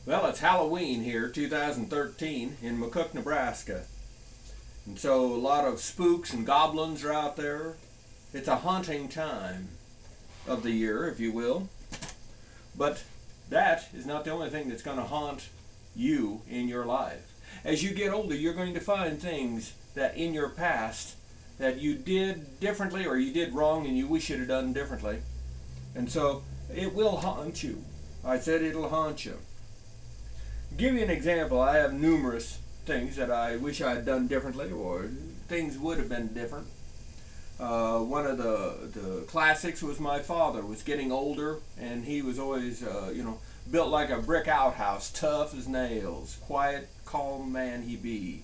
Well, it's Halloween here, 2013, in McCook, Nebraska. And so a lot of spooks and goblins are out there. It's a haunting time of the year, if you will. But that is not the only thing that's going to haunt you in your life. As you get older, you're going to find things that in your past that you did differently or you did wrong and you wish you'd have done differently. And so it will haunt you. I said it'll haunt you. Give you an example. I have numerous things that I wish I had done differently, or things would have been different. One of the classics was my father was getting older, and he was always, built like a brick outhouse, tough as nails, quiet, calm man he be.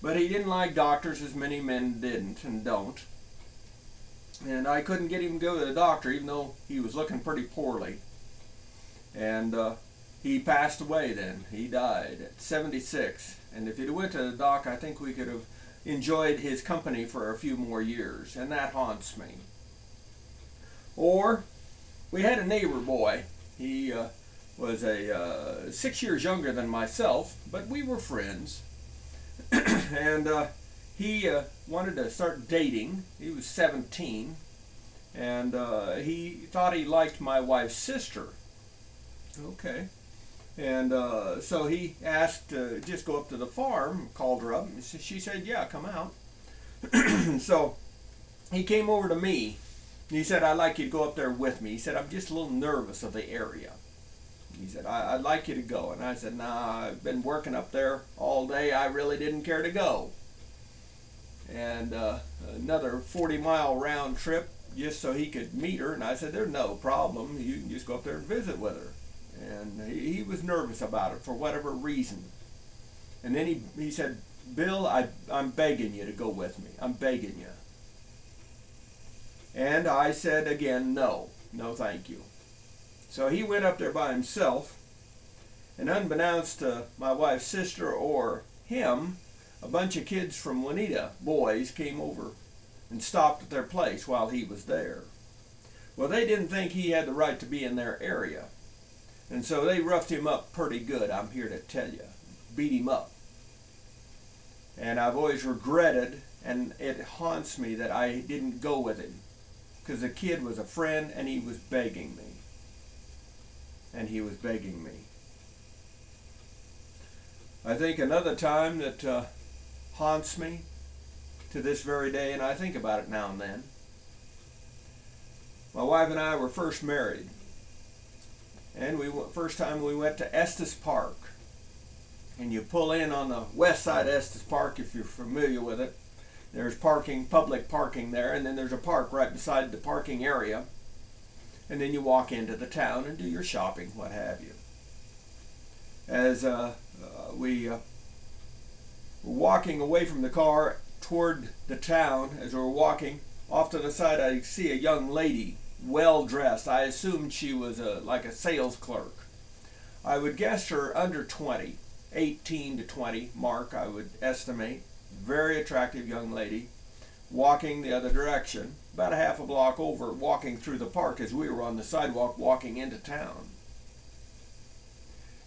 But he didn't like doctors, as many men didn't and don't. And I couldn't get him to go to the doctor, even though he was looking pretty poorly. And he passed away then. He died at 76. And if he'd went to the doc, I think we could have enjoyed his company for a few more years. And that haunts me. Or we had a neighbor boy. He was 6 years younger than myself, but we were friends. And he wanted to start dating. He was 17. And he thought he liked my wife's sister. Okay. And so he asked to just go up to the farm, called her up, and she said, yeah, come out. So he came over to me, and he said, I'd like you to go up there with me. He said, I'm just a little nervous of the area. He said, I'd like you to go. And I said, nah, I've been working up there all day. I really didn't care to go. And another 40-mile round trip just so he could meet her. And I said, there's no problem. You can just go up there and visit with her. And he was nervous about it for whatever reason. And then he said, Bill, I'm begging you to go with me. I'm begging you. And I said again, no thank you. So he went up there by himself, and unbeknownst to my wife's sister or him, a bunch of kids from Juanita, boys, came over and stopped at their place while he was there. Well, they didn't think he had the right to be in their area. And so they roughed him up pretty good, I'm here to tell you. Beat him up. And I've always regretted, and it haunts me, that I didn't go with him. Because the kid was a friend, and he was begging me. And he was begging me. I think another time that haunts me to this very day, and I think about it now and then. My wife and I were first married. And first time we went to Estes Park. And you pull in on the west side of Estes Park, if you're familiar with it. There's parking, public parking there, and then there's a park right beside the parking area. And then you walk into the town and do your shopping, what have you. As we were walking away from the car toward the town, as we were walking, off to the side I see a young lady, well dressed. I assumed she was like a sales clerk. I would guess her under 20, 18 to 20 mark, I would estimate. Very attractive young lady, walking the other direction, about a half a block over, walking through the park as we were on the sidewalk walking into town.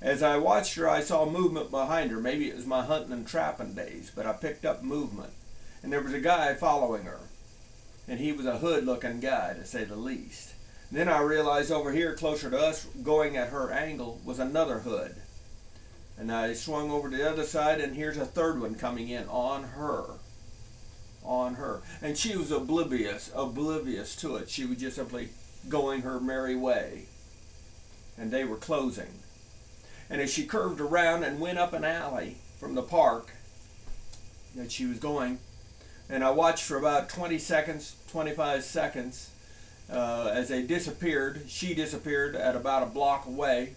As I watched her, I saw movement behind her. Maybe it was my hunting and trapping days, but I picked up movement. And there was a guy following her. And he was a hood-looking guy, to say the least. And then I realized over here, closer to us, going at her angle, was another hood. And I swung over to the other side, and here's a third one coming in on her. On her. And she was oblivious to it. She was just simply going her merry way. And they were closing. And as she curved around and went up an alley from the park that she was going, and I watched for about 20 seconds, 25 seconds, as they disappeared. She disappeared at about a block away,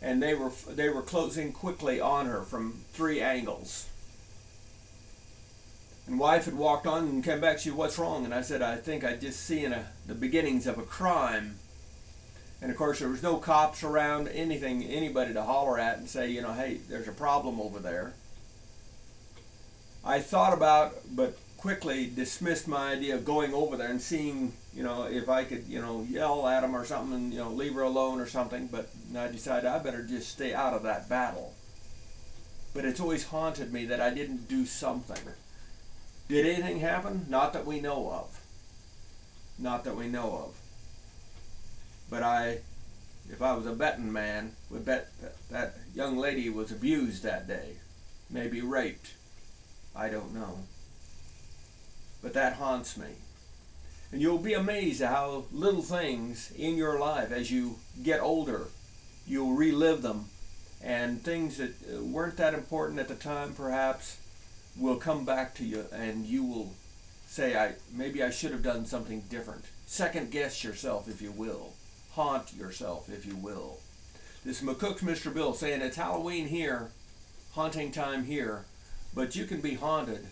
and they were closing quickly on her from 3 angles. And wife had walked on and came back. She said, what's wrong? And I said, I think I just seen the beginnings of a crime. And of course there was no cops around, anybody to holler at and say, hey, there's a problem over there. I thought about, but quickly dismissed my idea of going over there and seeing, if I could, yell at them or something and, leave her alone or something. But I decided I better just stay out of that battle. But it's always haunted me that I didn't do something. Did anything happen? Not that we know of. Not that we know of. But if I was a betting man, would bet that young lady was abused that day. Maybe raped. I don't know. But that haunts me. And you'll be amazed at how little things in your life, as you get older, you'll relive them. And things that weren't that important at the time, perhaps, will come back to you, and you will say, maybe I should have done something different. Second guess yourself, if you will. Haunt yourself, if you will. This is McCook's Mr. Bill saying it's Halloween here, haunting time here, but you can be haunted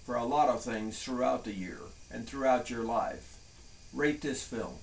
for a lot of things throughout the year and throughout your life. Rate this film.